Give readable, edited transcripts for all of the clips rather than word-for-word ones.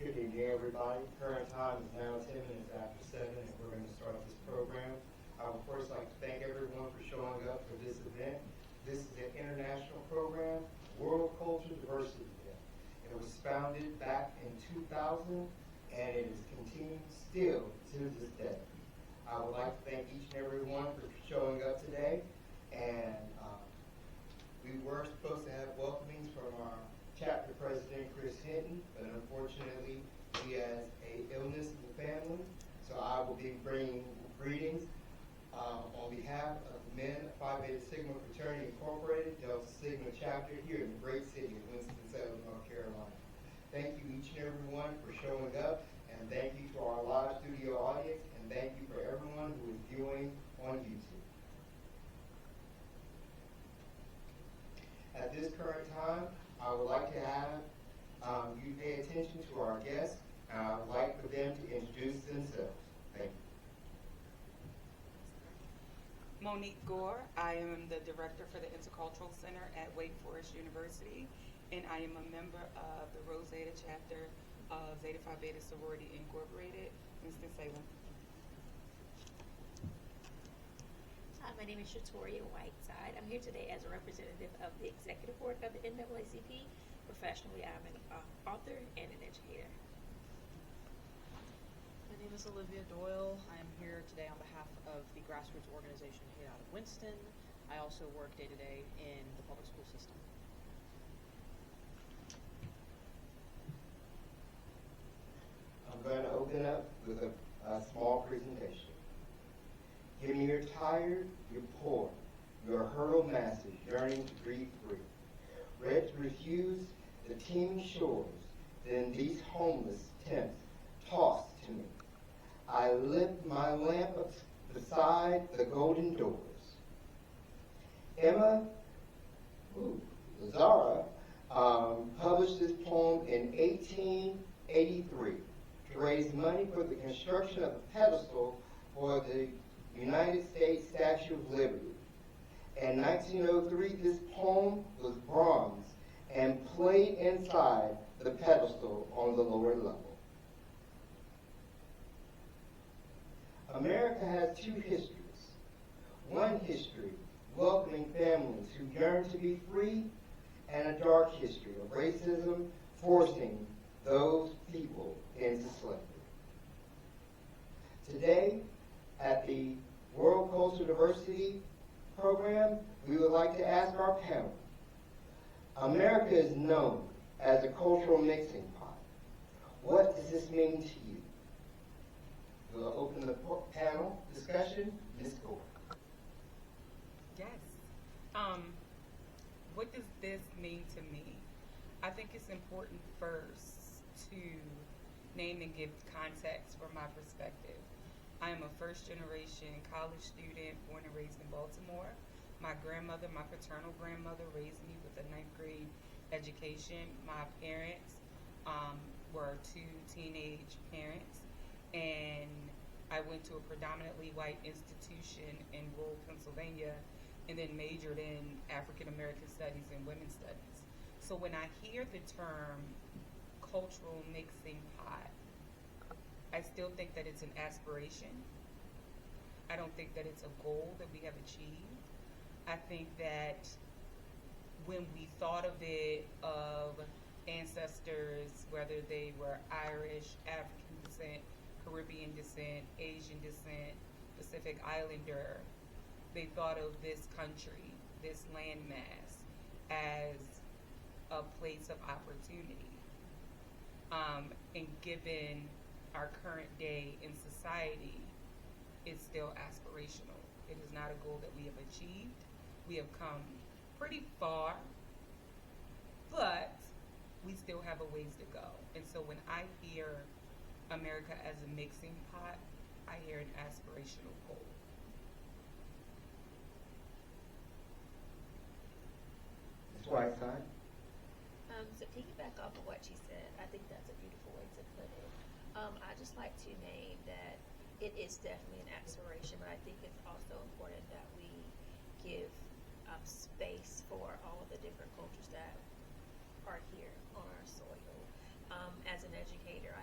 Good evening, everybody. Current time is now 10 minutes after 7, and we're going to start this program. I would first like to thank everyone for showing up for this event. This is an international program, World Culture Diversity Day. It was founded back in 2000, and it is continuing still to this day. I would like to thank each and every one for showing up today, and we were supposed to have welcomings from our chapter president, Chris Hinton, but unfortunately he has an illness in the family, so I will be bringing greetings on behalf of the men of Phi Beta Sigma Fraternity Incorporated, Delta Sigma chapter here in the great city of Winston-Salem, North Carolina. Thank you each and every one for showing up, and thank you to our live studio audience, and thank you for everyone who is viewing on YouTube. At this current time, I would like to have you pay attention to our guests, and I would like for them to introduce themselves. Thank you. Monique Gore. I am the director for the Intercultural Center at Wake Forest University, and I am a member of the Rosetta chapter of Zeta Phi Beta Sorority Incorporated, Winston-Salem. Hi, my name is Shatoria Whiteside. I'm here today as a representative of the Executive Board of the NAACP. Professionally, I'm an author and an educator. My name is Olivia Doyle. I am here today on behalf of the grassroots organization here out of Winston. I also work day-to-day in the public school system. I'm going to open up with a small presentation. Given you're tired, you're poor, your hurled masses yearning to breathe free. Red to refuse the teeming shores, then these homeless tents tossed to me. I lift my lamp beside the golden doors. Emma Lazara published this poem in 1883 to raise money for the construction of a pedestal for the United States Statue of Liberty. In 1903, this poem was bronze and played inside the pedestal on the lower level. America has two histories. One history, welcoming families who yearn to be free, and a dark history of racism forcing those people into slavery. Today, at the World Cultural Diversity program, we would like to ask our panel. America is known as a cultural mixing pot. What does this mean to you? We'll open the panel discussion. Ms. Gore. Yes. What does this mean to me? I think it's important first to name and give context from my perspective. I am a first-generation college student born and raised in Baltimore. My grandmother, my paternal grandmother, raised me with a 9th grade education. My parents were two teenage parents, and I went to a predominantly white institution in rural Pennsylvania and then majored in African American studies and women's studies. So when I hear the term cultural mixing pot, I still think that it's an aspiration. I don't think that it's a goal that we have achieved. I think that when we thought of it, of ancestors, whether they were Irish, African descent, Caribbean descent, Asian descent, Pacific Islander, they thought of this country, this landmass, as a place of opportunity. And given our current day in society, it's still aspirational. It is not a goal that we have achieved. We have come pretty far, but we still have a ways to go. And so when I hear America as a mixing pot, I hear an aspirational goal. Ms. Whiteside. So piggyback off of what she said, I think that's a beautiful way to put it. I just like to name that it is definitely an aspiration, but I think it's also important that we give space for all of the different cultures that are here on our soil. As an educator, I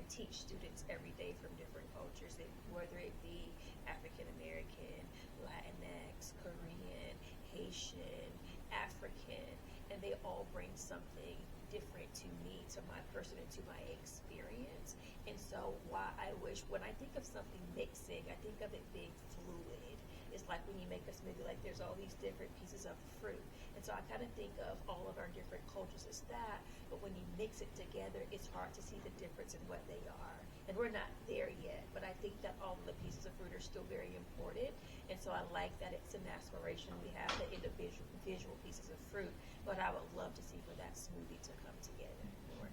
teach students every day from different cultures, whether it be African American, Latinx, Korean, Haitian, African, and they all bring something different to me, to my person, and to my experience. And so why I wish, when I think of something mixing, I think of it being fluid. It's like when you make a smoothie, like there's all these different pieces of fruit. And so I kind of think of all of our different cultures as that, but when you mix it together, it's hard to see the difference in what they are. And we're not there yet, but I think that all of the pieces of fruit are still very important. And so I like that it's an aspiration. We have the individual visual pieces of fruit, but I would love to see for that smoothie to come together more.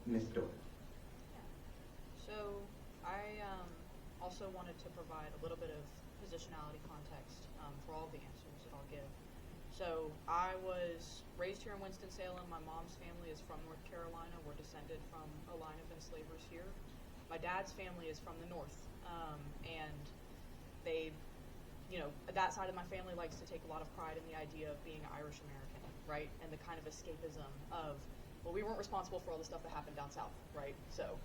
Ms. Doyle. So I also wanted to provide a little bit of positionality context for all of the answers that I'll give. So I was raised here in Winston-Salem. My mom's family is from North Carolina. We're descended from a line of enslavers here. My dad's family is from the north, and they, that side of my family likes to take a lot of pride in the idea of being Irish American, right? And the kind of escapism of, well, we weren't responsible for all the stuff that happened down south, right? So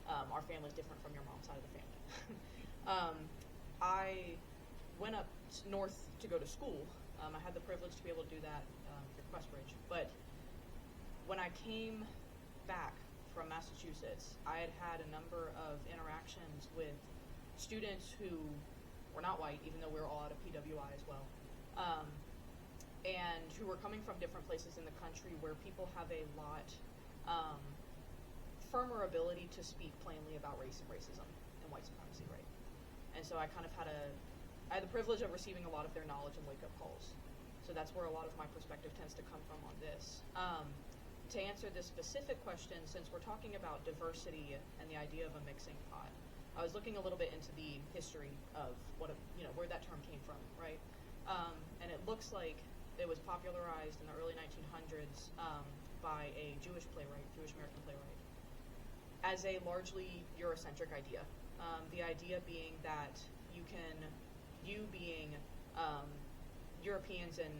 our family's different from your mom's side of the family. I went up north to go to school. I had the privilege to be able to do that through Questbridge. But when I came back from Massachusetts, I had had a number of interactions with students who were not white, even though we were all out of PWI as well, and who were coming from different places in the country where people have a lot firmer ability to speak plainly about race and racism and white supremacy, right? And so I kind of had I had the privilege of receiving a lot of their knowledge and wake-up calls. So that's where a lot of my perspective tends to come from on this. To answer this specific question, since we're talking about diversity and the idea of a mixing pot, I was looking a little bit into the history of where that term came from, right? And it looks like it was popularized in the early 1900s by a Jewish American playwright, as a largely Eurocentric idea. The idea being that you being Europeans and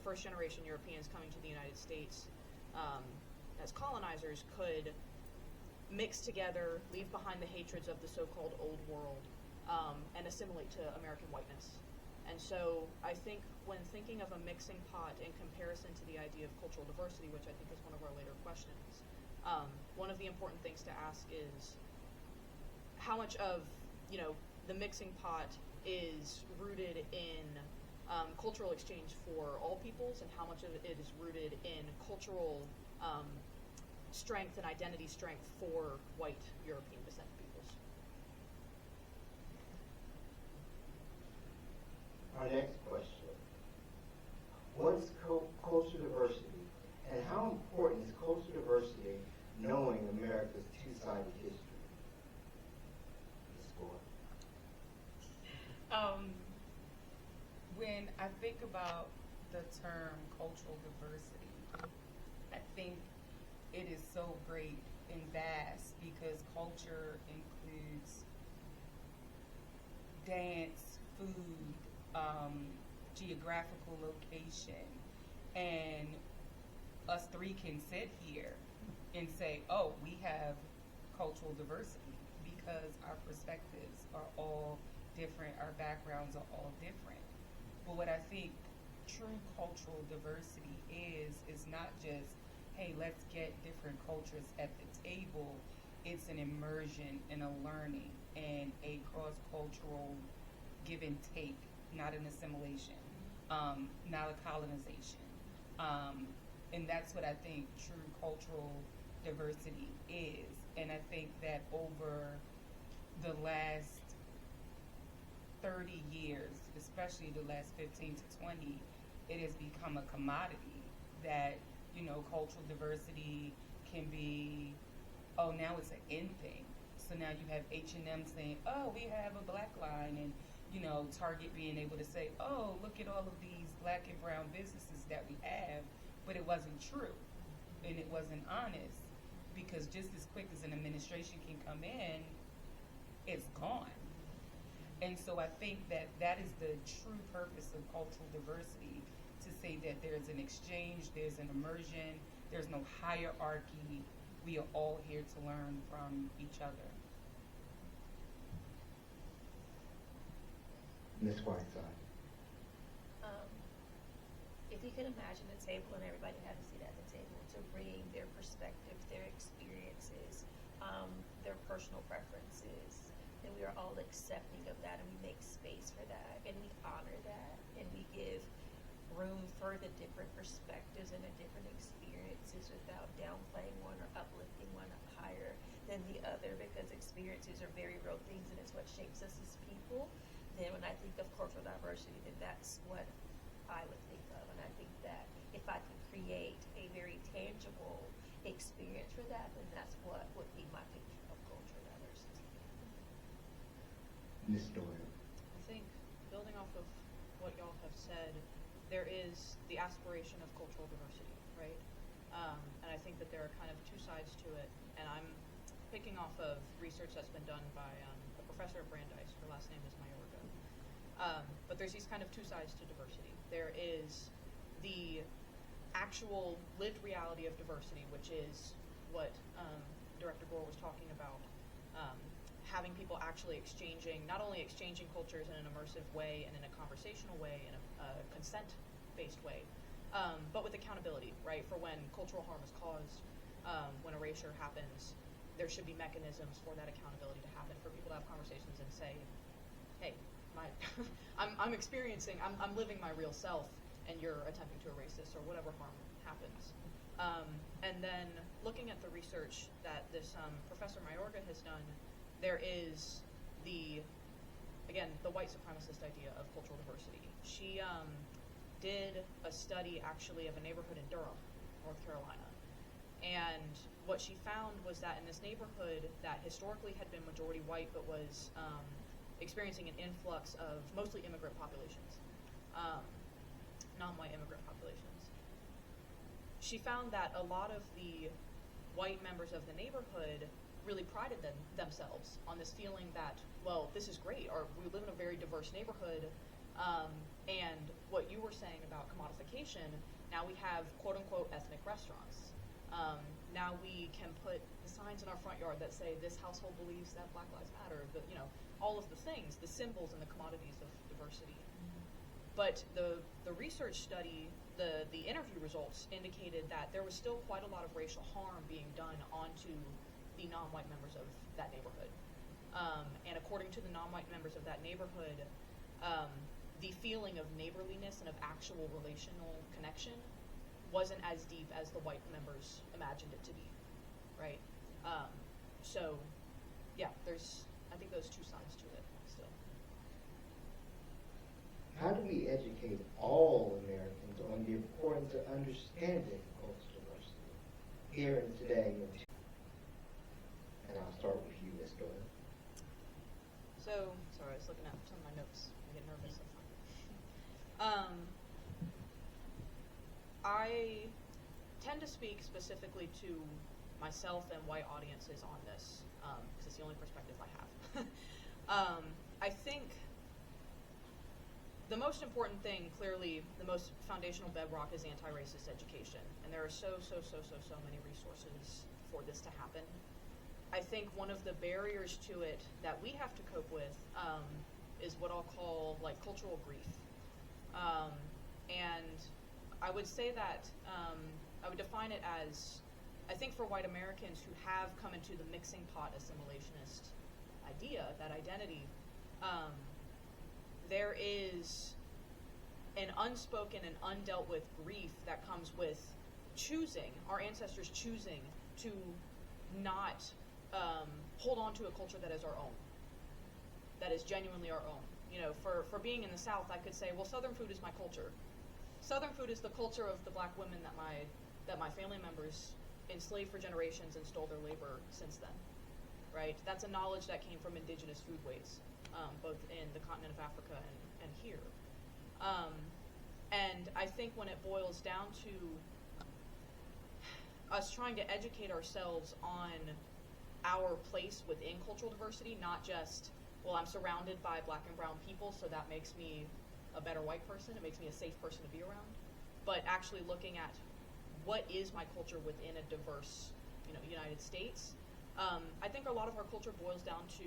first generation Europeans coming to the United States as colonizers could mix together, leave behind the hatreds of the so-called old world, and assimilate to American whiteness. And so I think when thinking of a mixing pot in comparison to the idea of cultural diversity, which I think is one of our later questions, one of the important things to ask is how much of the mixing pot is rooted in cultural exchange for all peoples, and how much of it is rooted in cultural strength and identity strength for white European descent peoples. Our next question. What's cultural diversity, and how important is cultural diversity knowing America's two-sided history? Ms. Gore. When I think about the term cultural diversity, I think it is so great and vast because culture includes dance, food, geographical location, and us three can sit here and say, oh, we have cultural diversity because our perspectives are all different, our backgrounds are all different. But what I think true cultural diversity is not just, hey, let's get different cultures at the table. It's an immersion and a learning and a cross-cultural give and take, not an assimilation, not a colonization. And that's what I think true cultural diversity is. And I think that over the last 30 years, especially the last 15 to 20, it has become a commodity that, cultural diversity can be, oh, now it's an in thing. So now you have H&M saying, oh, we have a black line, and, Target being able to say, oh, look at all of these black and brown businesses that we have, but it wasn't true, and it wasn't honest, because just as quick as an administration can come in, it's gone. And so I think that that is the true purpose of cultural diversity, to say that there's an exchange, there's an immersion, there's no hierarchy. we are all here to learn from each other. Ms. Whiteside. If you could imagine a table and everybody had a seat at the table to bring their perspective, their experiences, their personal preferences, and we are all accepting of that, and we make space for that, and we honor that, and we give room for the different perspectives and the different experiences without downplaying one or uplifting one higher than the other, because experiences are very real things and it's what shapes us as people. Then when I think of cultural diversity, then that's what I would think of. And I think that if I could create a very tangible experience for that, then that's what would be my picture of cultural diversity. Ms. Doyle. I think building off of what y'all have said, there is the aspiration of cultural diversity, right? And I think that there are kind of two sides to it. And I'm picking off of research that's been done by a professor at Brandeis. Her last name is Mayorga. But there's these kind of two sides to diversity. There is the actual lived reality of diversity, which is what Director Gore was talking about, having people actually not only exchanging cultures in an immersive way and in a conversational way, in a consent-based way, but with accountability, right? For when cultural harm is caused, when erasure happens, there should be mechanisms for that accountability to happen, for people to have conversations and say, hey, I'm living my real self, and you're attempting to erase this, or whatever harm happens. And then looking at the research that this Professor Mayorga has done, there is the white supremacist idea of cultural diversity. She did a study actually of a neighborhood in Durham, North Carolina. And what she found was that in this neighborhood that historically had been majority white but was experiencing an influx of mostly immigrant populations, non-white immigrant populations, she found that a lot of the white members of the neighborhood really prided themselves on this feeling that, well, this is great, or we live in a very diverse neighborhood, and what you were saying about commodification, now we have quote-unquote ethnic restaurants. Now we can put the signs in our front yard that say this household believes that Black Lives Matter, all of the things, the symbols and the commodities of diversity. But the research study, the interview results indicated that there was still quite a lot of racial harm being done onto the non-white members of that neighborhood. And according to the non-white members of that neighborhood, the feeling of neighborliness and of actual relational connection wasn't as deep as the white members imagined it to be, right? So, yeah, I think those two sides to it still. How do we educate all Americans on the importance of understanding cultural diversity here and today? And I'll start with you, Ms. Doyle. So, sorry, I was looking at some of my notes. I get nervous. I tend to speak specifically to myself and white audiences on this, because it's the only perspective I have. I think the most important thing, clearly, the most foundational bedrock is anti-racist education, and there are so many resources for this to happen. I think one of the barriers to it that we have to cope with is what I'll call like cultural grief. And I would say that I would define it as, I think for white Americans who have come into the mixing pot assimilationist idea, that identity, there is an unspoken and undealt with grief that comes with our ancestors choosing to not hold on to a culture that is our own, that is genuinely our own. You know, for being in the South, I could say, well, Southern food is my culture. Southern food is the culture of the black women that my family members enslaved for generations and stole their labor since then, right? That's a knowledge that came from indigenous foodways, both in the continent of Africa and here. And I think when it boils down to us trying to educate ourselves on our place within cultural diversity, not just, well, I'm surrounded by black and brown people, so that makes me a better white person, it makes me a safe person to be around, but actually looking at what is my culture within a diverse United States. I think a lot of our culture boils down to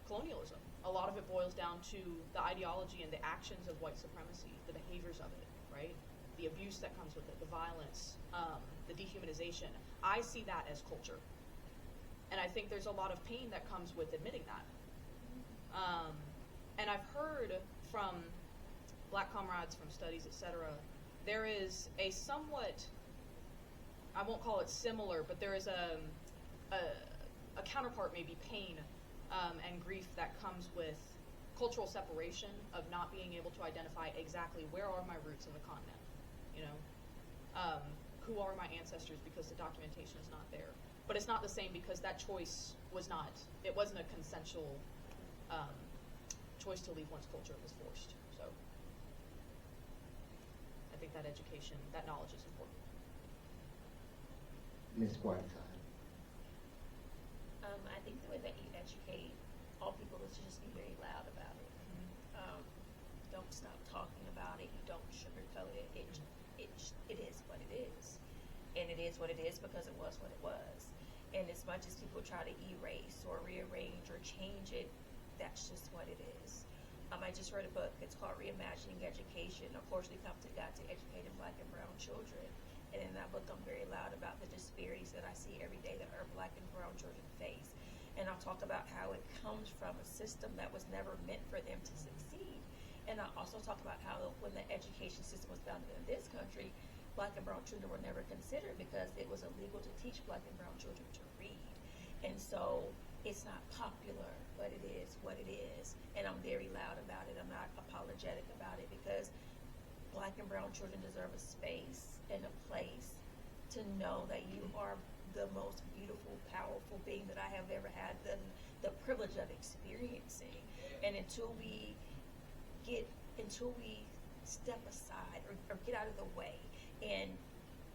colonialism. A lot of it boils down to the ideology and the actions of white supremacy, the behaviors of it, right? The abuse that comes with it, the violence, the dehumanization. I see that as culture. And I think there's a lot of pain that comes with admitting that. And I've heard from Black comrades, from studies, etc., there is a somewhat, I won't call it similar, but there is a counterpart, maybe pain and grief that comes with cultural separation, of not being able to identify exactly where are my roots in the continent, who are my ancestors, because the documentation is not there. But it's not the same because that choice it wasn't a consensual choice to leave one's culture. It was forced. So I think that education, that knowledge is important. Ms. Whiteside. I think the way that you educate all people is to just be very loud about it. Don't stop talking about it. You don't sugarcoat it. It is what it is. And it is what it is because it was what it was. And as much as people try to erase or rearrange or change it, that's just what it is. I just read a book. It's called Reimagining Education. Of course, we come to God to educating Black and brown children. And in that book, I'm very loud about the disparities that I see every day that our Black and brown children face. And I'll talk about how it comes from a system that was never meant for them to succeed. And I'll also talk about how when the education system was founded in this country, Black and brown children were never considered because it was illegal to teach Black and brown children to read. And so it's not popular, but it is what it is. And I'm very loud about it. I'm not apologetic about it because Black and brown children deserve a space and a place to know that you are the most beautiful, powerful being that I have ever had the privilege of experiencing. And until we step aside or get out of the way and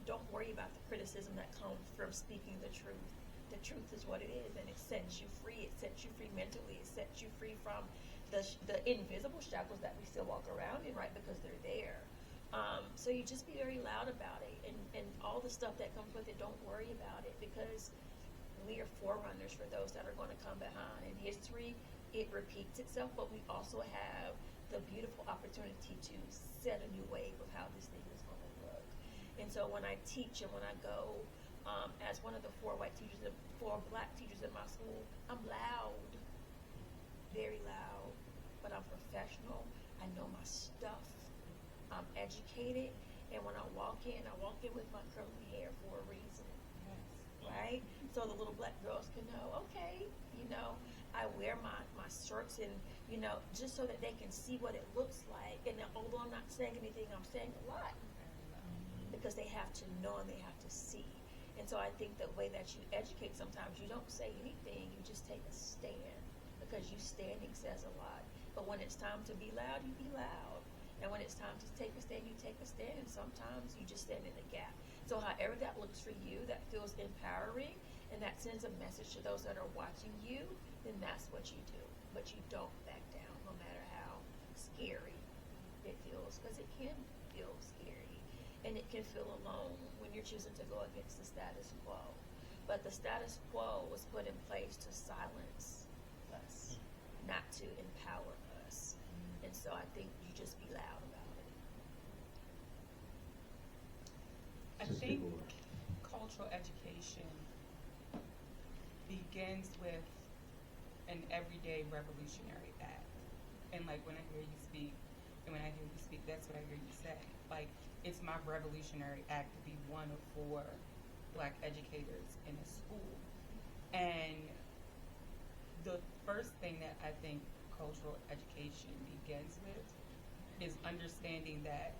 don't worry about the criticism that comes from speaking the truth. The truth is what it is, and it sets you free. It sets you free mentally. It sets you free from the invisible shackles that we still walk around in, right? Because they're there. So you just be very loud about it, and all the stuff that comes with it, don't worry about it, because we are forerunners for those that are going to come behind. In history, it repeats itself, but we also have the beautiful opportunity to set a new wave of how this thing is going to look. And so when I teach and when I go, as one of the four Black teachers in my school, I'm loud, very loud, but I'm professional. I know my stuff. I'm educated, and when I walk in with my curly hair for a reason, right? So the little Black girls can know, okay, I wear my shirts and, just so that they can see what it looks like. And although I'm not saying anything, I'm saying a lot because they have to know and they have to see. And so I think the way that you educate, sometimes you don't say anything, you just take a stand because you standing says a lot. But when it's time to be loud, you be loud. And when it's time to take a stand, you take a stand. And sometimes you just stand in the gap. So however that looks for you, that feels empowering, and that sends a message to those that are watching you, then that's what you do. But you don't back down, no matter how scary it feels, because it can feel scary. And it can feel alone when you're choosing to go against the status quo. But the status quo was put in place to silence us, not to empower us. And so I think you just be loud about it. I think cultural education begins with an everyday revolutionary act. And like when I hear you speak, that's what I hear you say. Like, it's my revolutionary act to be one of 4 Black educators in a school. And the first thing that I think cultural education begins with is understanding that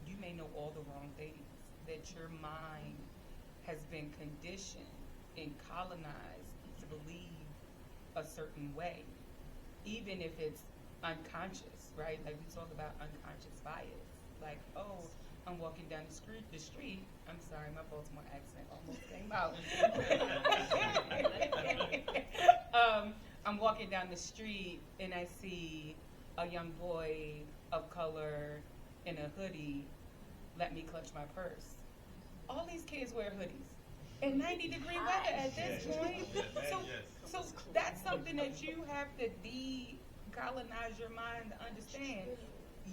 you may know all the wrong things, that your mind has been conditioned and colonized to believe a certain way, even if it's unconscious, right? Like we talk about unconscious bias. Like, oh, I'm walking down the street. I'm sorry, my Baltimore accent almost came out. I'm walking down the street and I see a young boy of color in a hoodie. Let me clutch my purse. All these kids wear hoodies. and 90-degree weather at this point. So that's something that you have to decolonize your mind to understand.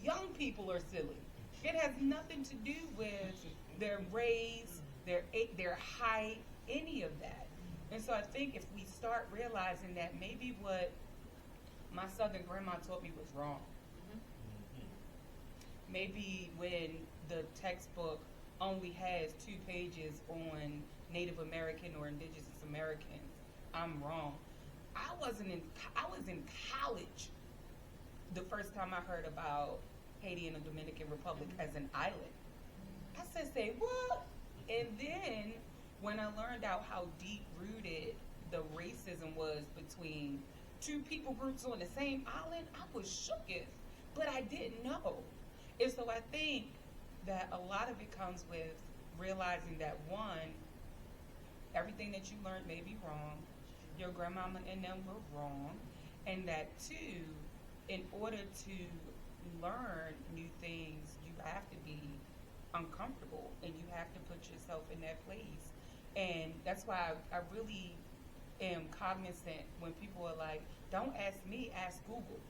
Young people are silly. It has nothing to do with their race, their height, any of that. And so I think if we start realizing that maybe what my Southern grandma taught me was wrong. Maybe when the textbook only has 2 pages on Native American or Indigenous Americans, I'm wrong. I was in college the first time I heard about Haiti and the Dominican Republic as an island. I said, say what? And then when I learned out how deep rooted the racism was between 2 people groups on the same island, I was shooketh, but I didn't know. And so I think that a lot of it comes with realizing that, one, everything that you learned may be wrong, your grandmama and them were wrong, and that, 2, in order to learn new things, you have to be uncomfortable and you have to put yourself in that place. And that's why I really am cognizant when people are like, don't ask me, ask Google.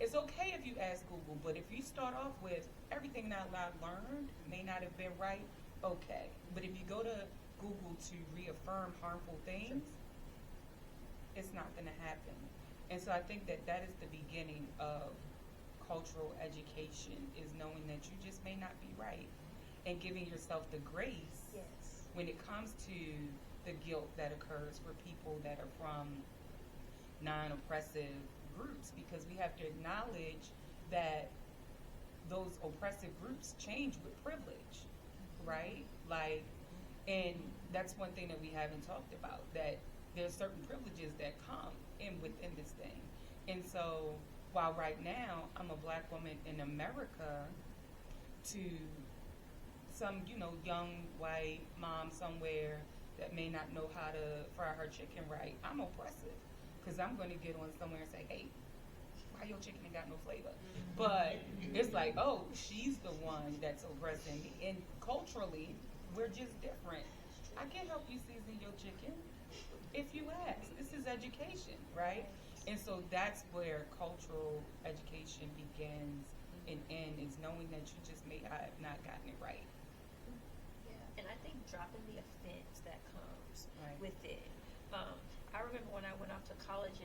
It's okay if you ask Google, but if you start off with everything that I learned may not have been right, okay. But if you go to Google to reaffirm harmful things, it's not going to happen. And so I think that that is the beginning of cultural education, is knowing that you just may not be right and giving yourself the grace when it comes to the guilt that occurs for people that are from non-oppressive groups, because we have to acknowledge that those oppressive groups change with privilege, right? Like, and that's one thing that we haven't talked about, that there's certain privileges that come in within this thing. And so while right now I'm a Black woman in America, to some, young white mom somewhere that may not know how to fry her chicken right, I'm oppressive. Because I'm going to get on somewhere and say, hey, why your chicken ain't got no flavor? But it's like, oh, she's the one that's oppressing me. And culturally, we're just different. I can help you season your chicken if you ask. This is education, right? And so that's where cultural education begins and ends, is knowing that you just may have not gotten it right. Yeah, and I think dropping the offense that comes with it. I remember when I went off to college,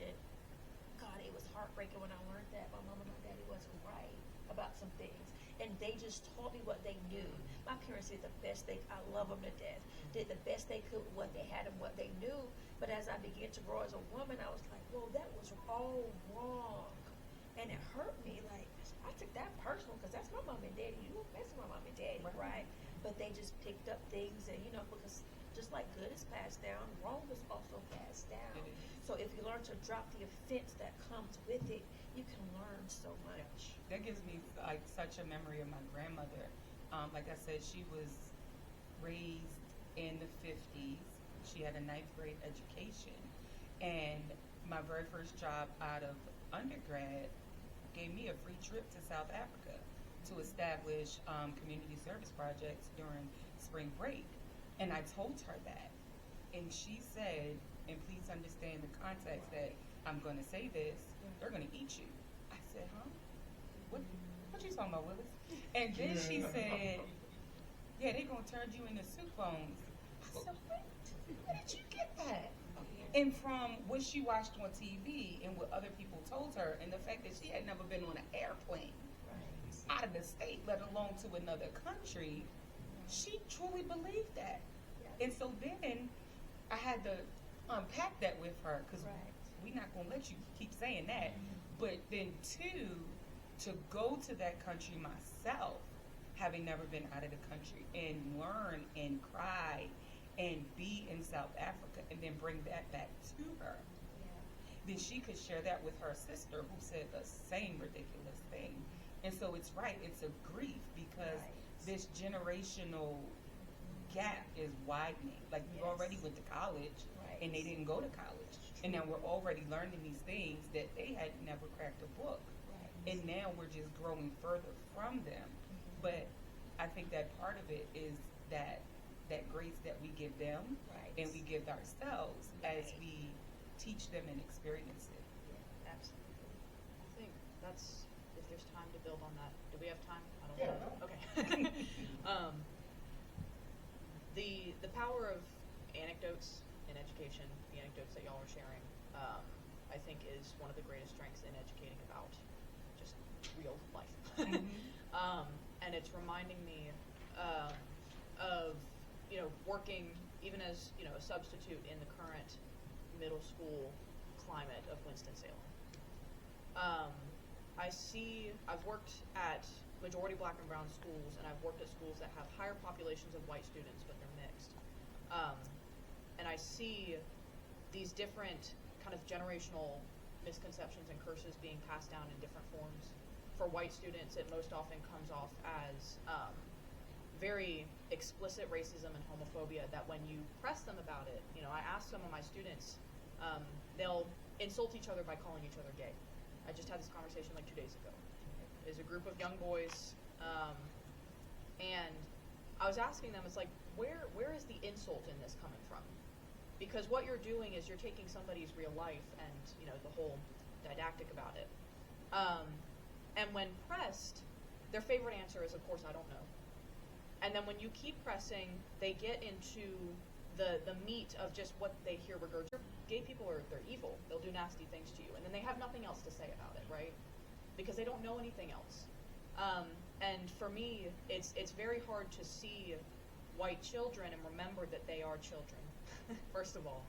God, it was heartbreaking when I learned that my mom and my daddy wasn't right about some things. And they just taught me what they knew. My parents did the best I love them to death, did the best they could with what they had and what they knew. But as I began to grow as a woman, I was like, well, that was all wrong. And it hurt me. Like, I took that personal, because that's my mom and daddy. You were messing with my mom and daddy, right? But they just picked up things, and, because just like good is passed down, wrong is also passed down. So if you learn to drop the offense that comes with it, you can learn so much. That gives me like such a memory of my grandmother. Like I said, she was raised in the 50s. She had a 9th grade education. And my very first job out of undergrad gave me a free trip to South Africa to establish community service projects during spring break. And I told her that. And she said, and please understand the context that I'm going to say this, they're going to eat you. I said, huh? What you talking about, Willis? And then she said, yeah, they're going to turn you into soup bones. I said, where did you get that? And from what she watched on TV and what other people told her, and the fact that she had never been on an airplane out of the state, let alone to another country, she truly believed that. And so then I had to unpack that with her, because we're not going to let you keep saying that. But then, 2, to go to that country myself, having never been out of the country, and learn and cry and be in South Africa, and then bring that back to her. Then she could share that with her sister, who said the same ridiculous thing. And so it's it's a grief, because this generational gap is widening. Like, we already went to college, and they didn't go to college. And now we're already learning these things that they had never cracked a book. And now we're just growing further from them. But I think that part of it is that that grace that we give them Right. and we give ourselves as Right. we teach them and experience it. Yeah, absolutely. I think that's, if there's time to build on that. Do we have time? I don't Yeah. know. Okay. The power of anecdotes in education, the anecdotes that y'all are sharing, I think is one of the greatest strengths in educating about just real life. And it's reminding me of, working even as, a substitute in the current middle school climate of Winston-Salem. I've worked at majority black and brown schools, and I've worked at schools that have higher populations of white students, but they're mixed. And I see these different kind of generational misconceptions and curses being passed down in different forms. For white students, it most often comes off as very explicit racism and homophobia that when you press them about it, I ask some of my students, they'll insult each other by calling each other gay. I just had this conversation like 2 days ago. There's a group of young boys, and I was asking them, it's like, where is the insult in this coming from? Because what you're doing is you're taking somebody's real life and, the whole didactic about it. And when pressed, their favorite answer is, of course, I don't know. And then when you keep pressing, they get into the meat of just what they hear regurgitated. Gay people they're evil. They'll do nasty things to you. And then they have nothing else to say about it, right? Because they don't know anything else. And for me, it's very hard to see white children and remember that they are children, first of all.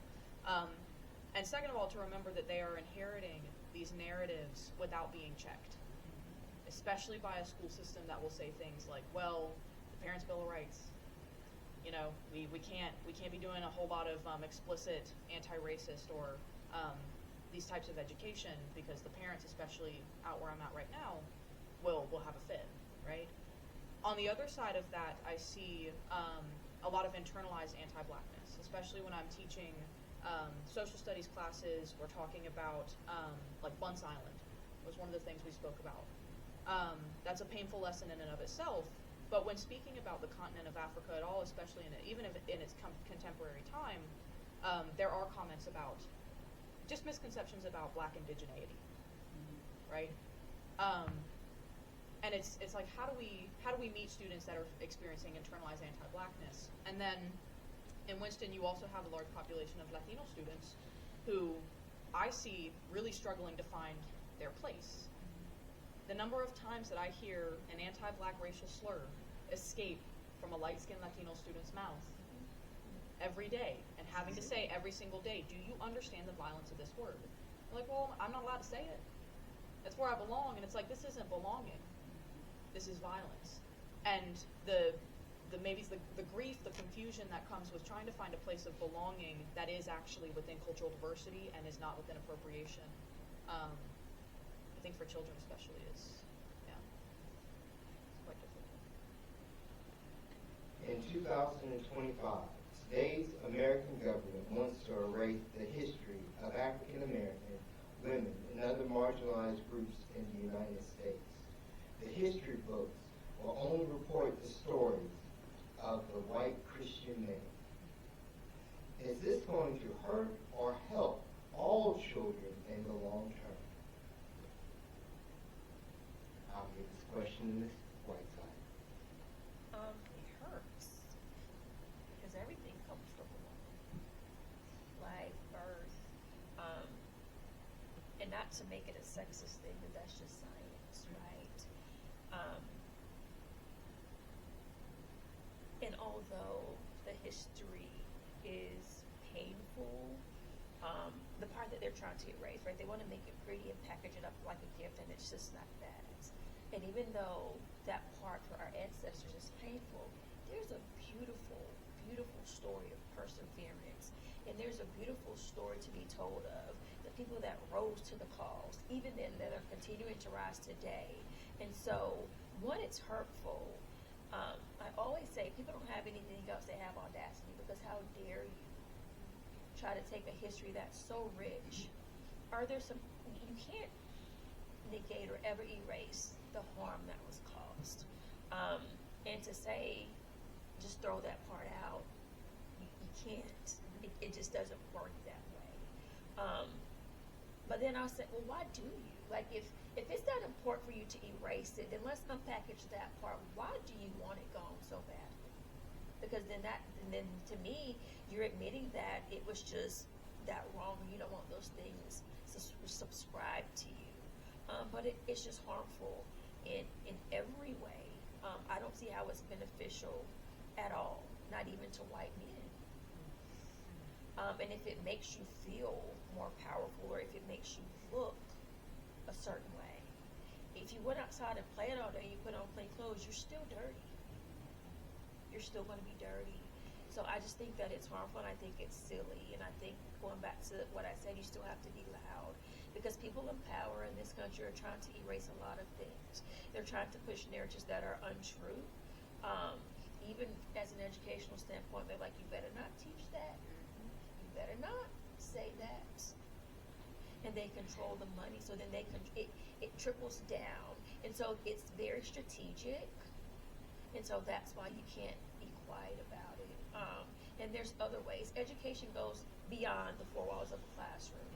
And second of all, to remember that they are inheriting these narratives without being checked, especially by a school system that will say things like, well, the Parents' Bill of Rights, we can't be doing a whole lot of explicit anti-racist or these types of education because the parents, especially out where I'm at right now, will have a fit, right? On the other side of that, I see a lot of internalized anti-blackness, especially when I'm teaching social studies classes. We're talking about like Bunce Island was one of the things we spoke about. That's a painful lesson in and of itself. But when speaking about the continent of Africa at all, especially even in its contemporary time, there are comments about just misconceptions about black indigeneity, right? And it's like how do we meet students that are experiencing internalized anti-blackness? And then in Winston, you also have a large population of Latino students who I see really struggling to find their place. The number of times that I hear an anti-black racial slur escape from a light-skinned Latino student's mouth every day, and having to say every single day, do you understand the violence of this word? I'm like, well, I'm not allowed to say it. That's where I belong. And it's like, this isn't belonging. This is violence. And the grief, the confusion that comes with trying to find a place of belonging that is actually within cultural diversity and is not within appropriation, I think for children especially is, it's quite difficult. In 2025, today's American government wants to erase the history of African American women and other marginalized groups in the United States. The history books will only report the stories of the white Christian man. Is this going to hurt or help all children in the long term? I'll give this question to Ms. Whiteside. It hurts because everything comes from a woman. Life, birth, and not to make it a sexist thing, but that's just science, right? And although the history is painful, the part that they're trying to erase, right? They want to make it pretty and package it up like a gift, and it's just not that. And even though that part for our ancestors is painful, there's a beautiful, beautiful story of perseverance. And there's a beautiful story to be told of the people that rose to the cause, even then that are continuing to rise today. And so, one, it's hurtful. I always say people don't have anything else, they have audacity, because how dare you try to take a history that's so rich? You can't negate or ever erase the harm that was caused. And to say just throw that part out. You can't. It just doesn't work that way. But then I'll say, well, why do you? Like, if it's that important for you to erase it, then let's unpackage that part. Why do you want it gone so badly? Because then to me, you're admitting that it was just that wrong, and you don't want those things subscribed to you. But it's just harmful in every way. I don't see how it's beneficial at all, not even to white men. And if it makes you feel more powerful, or if it makes you look a certain way. If you went outside and played all day, you put on plain clothes, you're still dirty. You're still going to be dirty. So I just think that it's harmful, and I think it's silly. And I think, going back to what I said, you still have to be loud. Because people in power in this country are trying to erase a lot of things. They're trying to push narratives that are untrue. Even as an educational standpoint, they're like, you better not teach that. You better not say that. And they control the money, so then it trickles down. And so it's very strategic. And so that's why you can't be quiet about it. And there's other ways. Education goes beyond the four walls of the classroom,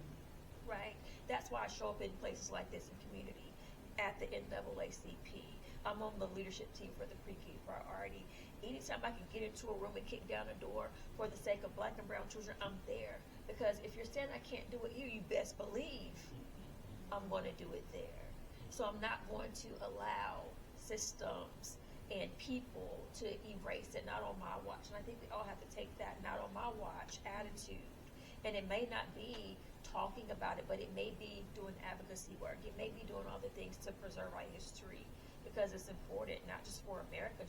right? That's why I show up in places like this in community, at the NAACP. I'm on the leadership team for the pre-K priority. Anytime I can get into a room and kick down a door for the sake of black and brown children, I'm there. Because if you're saying I can't do it here, you best believe I'm going to do it there. So I'm not going to allow systems and people to erase it, not on my watch. And I think we all have to take that not on my watch attitude. And it may not be talking about it, but it may be doing advocacy work. It may be doing all the things to preserve our history, because it's important, not just for America,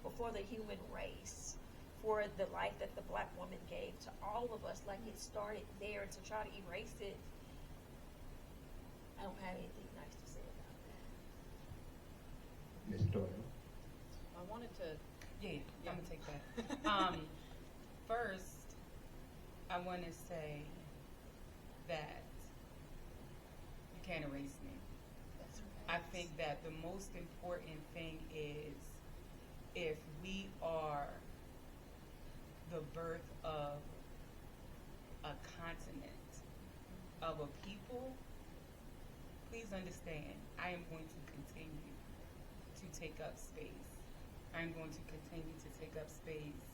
but for the human race, for the life that the black woman gave to all of us. Like, it started there, and to try to erase it, I don't have anything nice to say about that. Ms. Doyle. I wanted to. Yeah, I'm gonna take that. First, I want to say that you can't erase me. That's right. I think that the most important thing is, if we are the birth of a continent, of a people, please understand, I am going to continue to take up space. I'm going to continue to take up space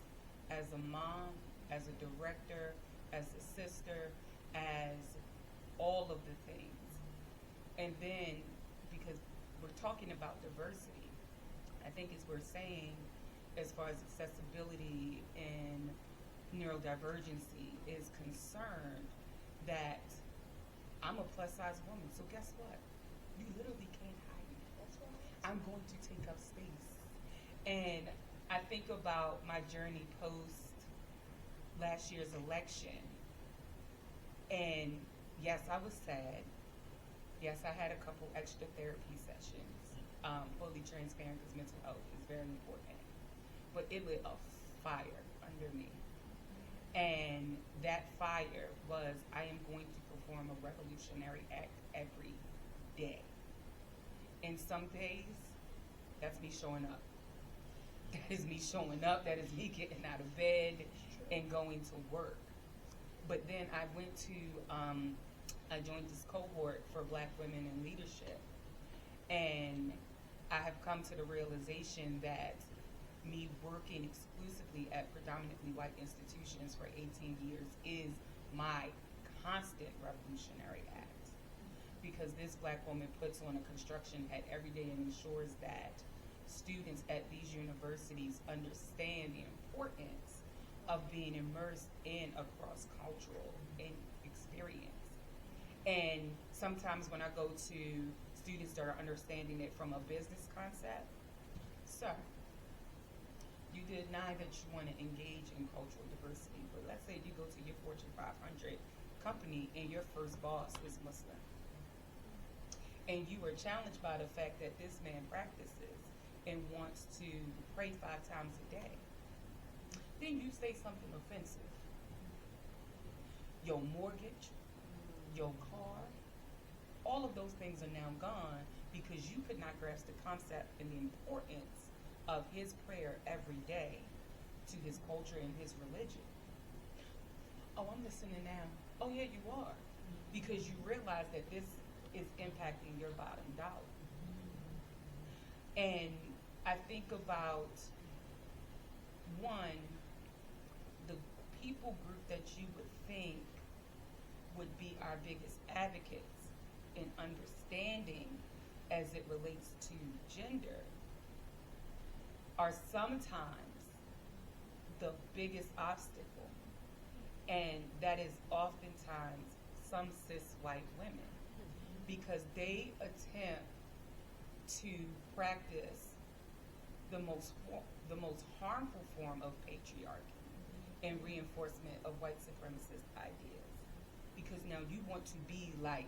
as a mom, as a director, as a sister, as all of the things. And then, because we're talking about diversity, I think as we're saying, as far as accessibility and neurodivergency is concerned, that I'm a plus size woman, so guess what? You literally can't hide me. That's right. I'm going to take up space. And I think about my journey post last year's election. And yes, I was sad. Yes, I had a couple extra therapy sessions. Fully transparent, because mental health is very important. But it lit a fire under me. And that fire was, I am going to perform a revolutionary act every day. And some days, that's me showing up. That is me showing up. That is me getting out of bed and going to work. But then I went to, I joined this cohort for Black women in leadership. And I have come to the realization that me working exclusively at predominantly white institutions for 18 years is my constant revolutionary act. Because this Black woman puts on a construction hat every day and ensures that students at these universities understand the importance of being immersed in a cross-cultural experience. And sometimes when I go to students that are understanding it from a business concept, sir, you deny that you want to engage in cultural diversity, but let's say you go to your Fortune 500 company and your first boss is Muslim, and you are challenged by the fact that this man practices and wants to pray 5 times a day, then you say something offensive. Your mortgage, your car, all of those things are now gone because you could not grasp the concept and the importance of his prayer every day culture and his religion. Oh, I'm listening now. Oh, yeah, you are. Because you realize that this is impacting your bottom dollar. And I think about, one, the people group that you would think would be our biggest advocates in understanding as it relates to gender are sometimes the biggest obstacle. And that is oftentimes some cis white women, because they attempt to practice the most harmful form of patriarchy and reinforcement of white supremacist ideas, because now you want to be like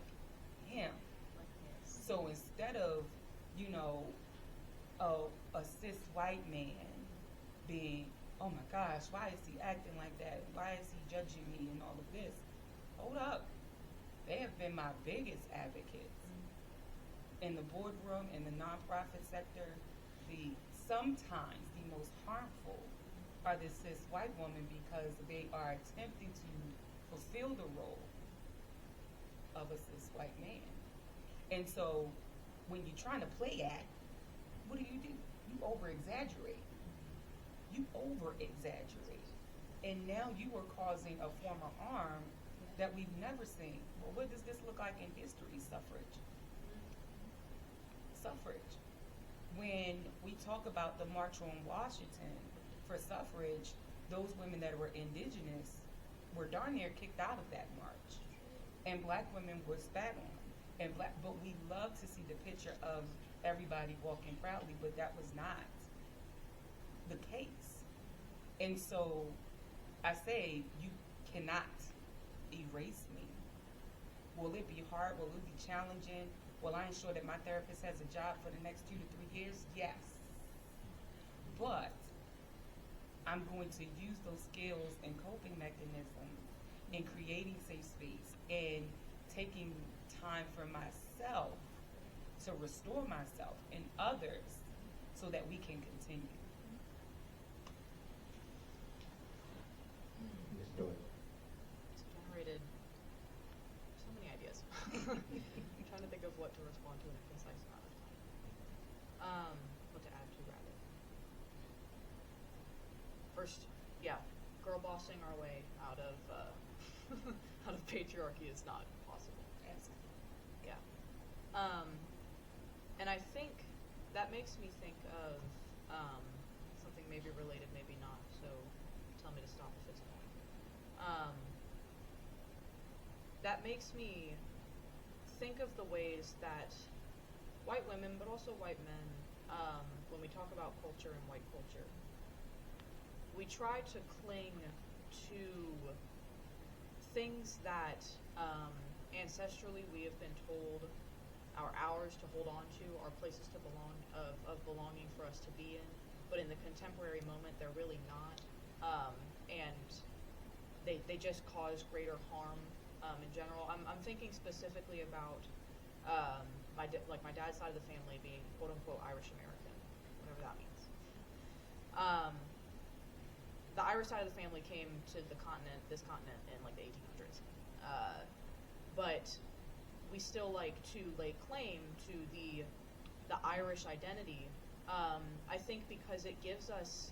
him. So instead of, you know, a cis white man being, oh my gosh, why is he acting like that? Why is he judging me and all of this? Hold up. They have been my biggest advocates. In the boardroom, in the nonprofit sector, sometimes the most harmful are the cis white women, because they are attempting to fulfill the role of a cis white man. And so when you're trying to play act, what do? You over-exaggerate. You over-exaggerate. And now you are causing a form of harm that we've never seen. Well, what does this look like in history? Suffrage. Suffrage. When we talk about the March on Washington for suffrage, those women that were indigenous were darn near kicked out of that march. And black women were spat on. But we love to see the picture of everybody walking proudly, but that was not the case. And so I say, you cannot erase me. Will it be hard? Will it be challenging? Will I ensure that my therapist has a job for the next 2 to 3 years? Yes. But I'm going to use those skills and coping mechanisms in creating safe space and taking time for myself to restore myself and others so that we can continue. Ms. Doyle. It's generated so many ideas. I'm trying to think of what to respond to in a concise amount of time. What to add to, rather. First, yeah, girl bossing our way out of out of patriarchy is not possible. Yeah. And I think that makes me think of something maybe related, maybe not. So tell me to stop if it's annoying. That makes me think of the ways that white women, but also white men, when we talk about culture and white culture, we try to cling to things that ancestrally we have been told are ours to hold on to, are places to belong, of belonging for us to be in, but in the contemporary moment they're really not, and they just cause greater harm in general. I'm thinking specifically about my dad's side of the family being quote unquote Irish American, whatever that means. The Irish side of the family came to this continent in like the 1800s, but we still like to lay claim to the Irish identity. I think because it gives us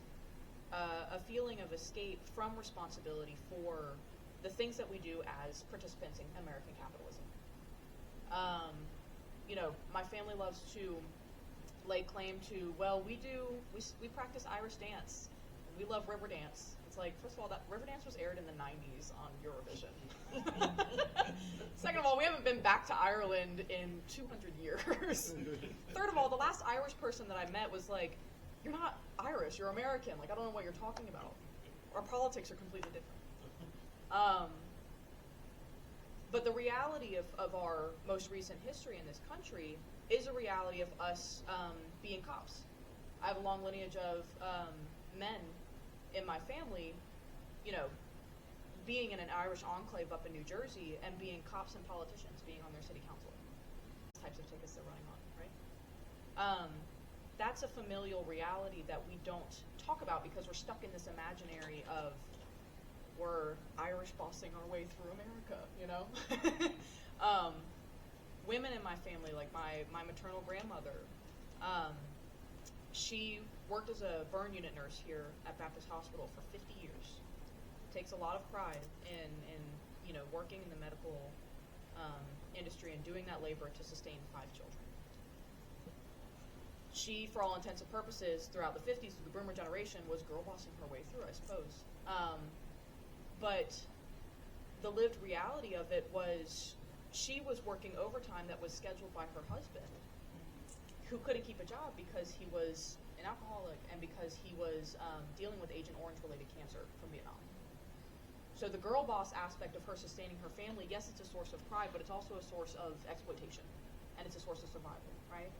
a feeling of escape from responsibility for the things that we do as participants in American capitalism. My family loves to lay claim to, well, we practice Irish dance. We love river dance. It's like, first of all, that river dance was aired in the 90s on Eurovision. Second of all, we haven't been back to Ireland in 200 years. Third of all, the last Irish person that I met was like, you're not Irish, you're American. Like, I don't know what you're talking about. Our politics are completely different. But the reality of our most recent history in this country is a reality of us being cops. I have a long lineage of men in my family, being in an Irish enclave up in New Jersey and being cops and politicians, being on their city council. Types of tickets they're running on, right? that's a familial reality that we don't talk about because we're stuck in this imaginary of we're Irish bossing our way through America, you know? Women in my family, like my maternal grandmother, she worked as a burn unit nurse here at Baptist Hospital for 50 years. Takes a lot of pride in you know, working in the medical industry and doing that labor to sustain 5 children. She, for all intents and purposes, throughout the 50s, through the boomer generation, was girl bossing her way through, I suppose. But the lived reality of it was she was working overtime that was scheduled by her husband, who couldn't keep a job because he was an alcoholic and because he was dealing with Agent Orange-related cancer from Vietnam. So the girl boss aspect of her sustaining her family, yes, it's a source of pride, but it's also a source of exploitation, and it's a source of survival, right?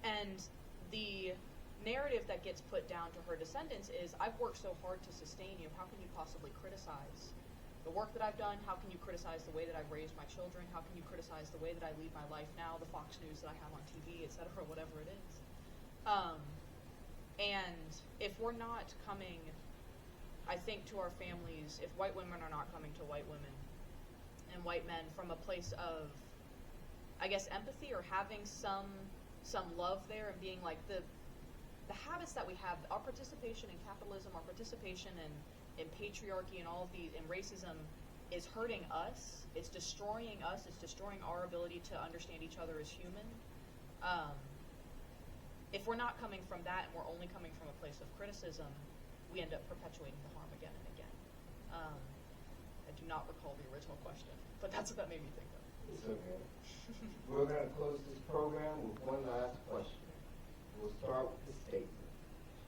And the narrative that gets put down to her descendants is, I've worked so hard to sustain you, how can you possibly criticize the work that I've done? How can you criticize the way that I've raised my children? How can you criticize the way that I lead my life now, the Fox News that I have on TV, et cetera, whatever it is? And if we're not coming, I think, to our families, if white women are not coming to white women and white men from a place of, I guess, empathy or having some love there and being like the habits that we have, our participation in capitalism, our participation in patriarchy and all of these, and racism is hurting us. It's destroying us. It's destroying our ability to understand each other as human. If we're not coming from that and we're only coming from a place of criticism, we end up perpetuating the harm again and again. I do not recall the original question, but that's what that made me think of. It's okay. We're going to close this program with one last question. We'll start with the statement.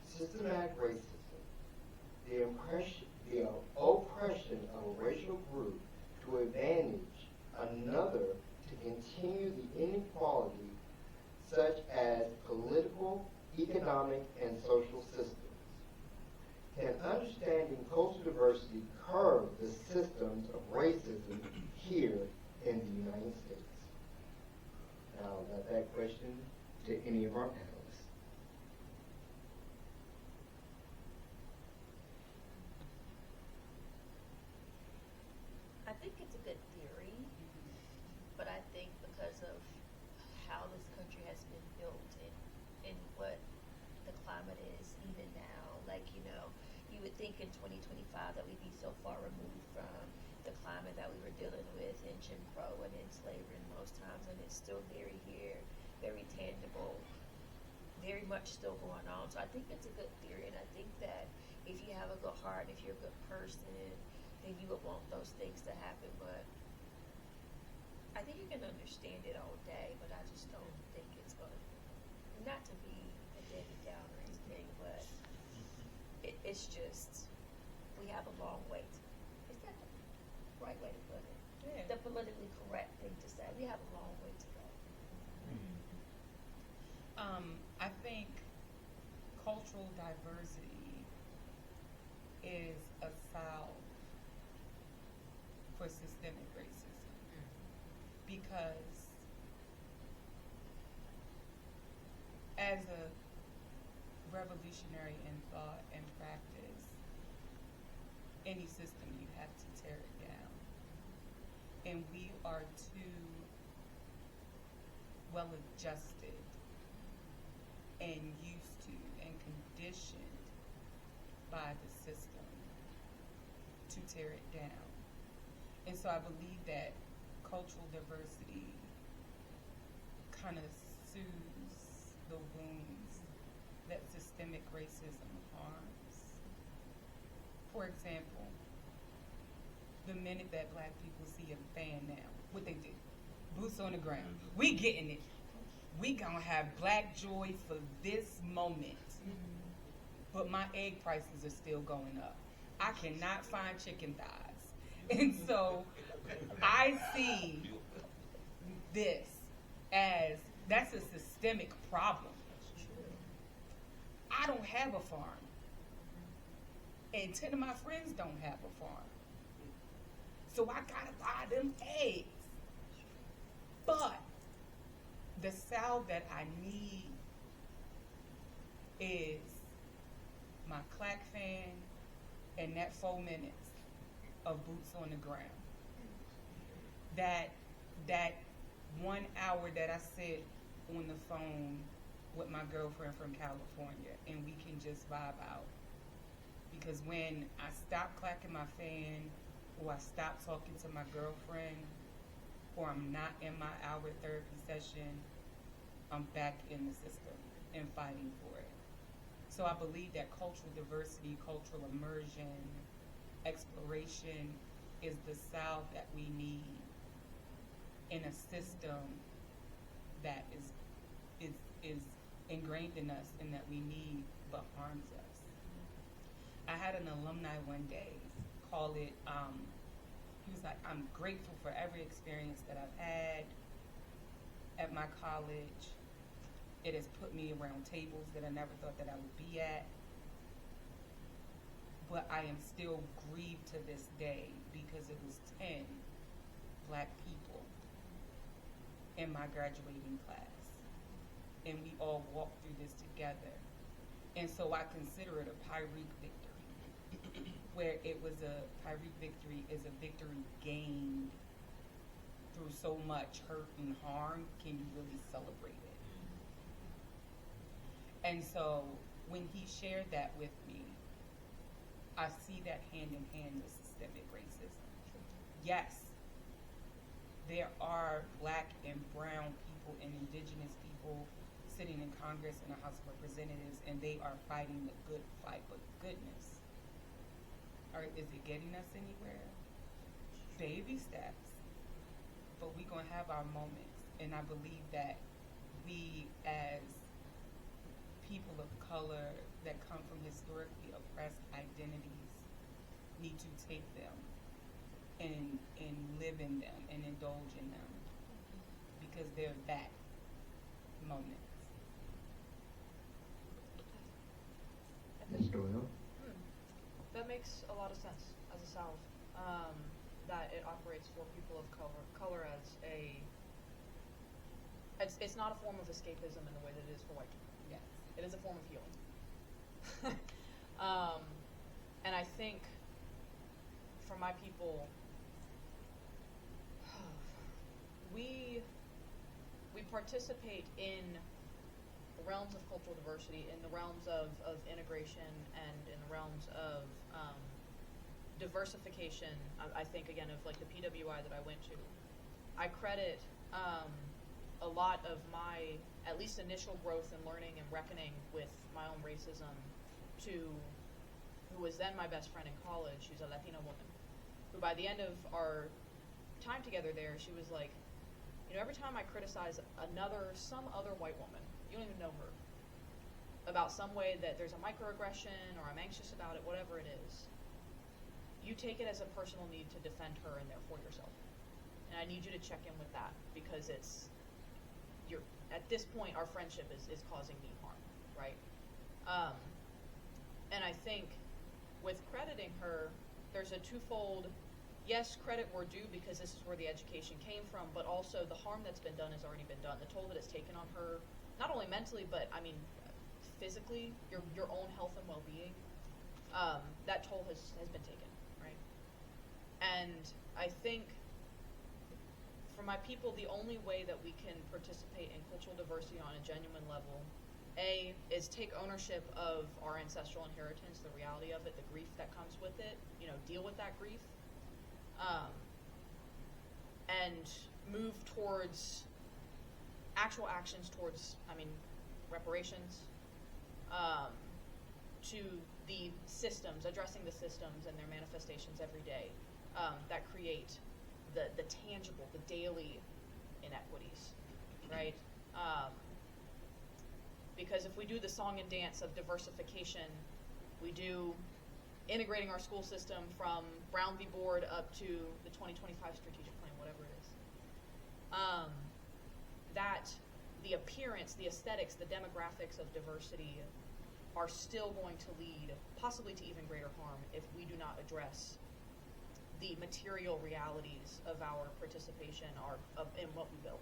Systematic racism, the oppression of a racial group to advantage another to continue the inequality such as political, economic, and social systems. Can understanding cultural diversity curb the systems of racism here in the United States? Now, I'll let that question to any of our panelists. I think it's a good theory, but I think because of how this country has been built and what the climate is even now, like, you know, you would think in 2025 that we'd be so far removed from the climate that we were dealing with in Jim Crow and in slavery in most times, and it's still very here, very tangible, very much still going on. So I think it's a good theory, and I think that if you have a good heart and if you're a good person, then you would want those things to happen. But I think you can understand it all day, but I just don't think it's going to, not to be a Debbie Downer or anything, but it's just, we have a long way to, is that the right way to put it? Yeah. The politically correct thing to say. We have a long way to go. I think cultural diversity is a salve for systemic racism because as a revolutionary in thought and practice, any system you have to tear it down. And we are too well adjusted and used to and conditioned by the system to tear it down. And so I believe that cultural diversity kind of soothes the wounds that systemic racism harms. For example, the minute that black people see a fan now, what they do? Boots on the ground. We getting it. We gonna have black joy for this moment. But my egg prices are still going up. I cannot find chicken thighs. And so I see this as, that's a systemic problem. I don't have a farm. And 10 of my friends don't have a farm. So I gotta buy them eggs. But the salve that I need is my clack fan and that 4 minutes of boots on the ground. That 1 hour that I sit on the phone with my girlfriend from California and we can just vibe out. Because when I stop clacking my fan, or I stop talking to my girlfriend, or I'm not in my hour therapy session, I'm back in the system and fighting for it. So I believe that cultural diversity, cultural immersion, exploration is the salve that we need in a system that is ingrained in us and that we need but harms us. I had an alumni one day call it, he was like, I'm grateful for every experience that I've had at my college. It has put me around tables that I never thought that I would be at. But I am still grieved to this day because it was 10 Black people in my graduating class. And we all walked through this together. And so I consider it a Pyrrhic victory, where it was Pyrrhic victory is a victory gained through so much hurt and harm. Can you really celebrate it? And so when he shared that with me, I see that hand in hand with systemic racism. Yes, there are Black and brown people and indigenous people sitting in Congress and the House of Representatives, and they are fighting the good fight. But goodness, is it getting us anywhere? Baby steps. But we're going to have our moments. And I believe that we as people of color that come from historically oppressed identities need to take them and live in them and indulge in them because they're that moment. Ms. Doyle? That makes a lot of sense as a salve. That it operates for people of color as it's not a form of escapism in the way that it is for white people. Yes. It is a form of healing. And I think for my people, we participate in the realms of cultural diversity, in the realms of integration, and in the realms of diversification. I think, again, of like the PWI that I went to. I credit a lot of my, at least initial growth and learning and reckoning with my own racism to who was then my best friend in college. She's a Latina woman who by the end of our time together there, she was like, every time I criticize some other white woman, you don't even know her, about some way that there's a microaggression or I'm anxious about it, whatever it is, you take it as a personal need to defend her and therefore yourself. And I need you to check in with that because at this point, our friendship is causing me harm, right? And I think with crediting her, there's a twofold, yes, credit where due because this is where the education came from, but also the harm that's been done has already been done. The toll that it's taken on her, not only mentally, but I mean, physically, your own health and well-being, that toll has been taken, right? And I think for my people, the only way that we can participate in cultural diversity on a genuine level, A, is take ownership of our ancestral inheritance, the reality of it, the grief that comes with it, deal with that grief, and move towards actual actions towards, reparations, to the systems, addressing the systems and their manifestations every day that create the tangible, the daily inequities, right? Because if we do the song and dance of diversification, we do integrating our school system from Brown v. Board up to the 2025 strategic plan, whatever it is, that the appearance, the aesthetics, the demographics of diversity are still going to lead possibly to even greater harm if we do not address the material realities of our participation in what we build.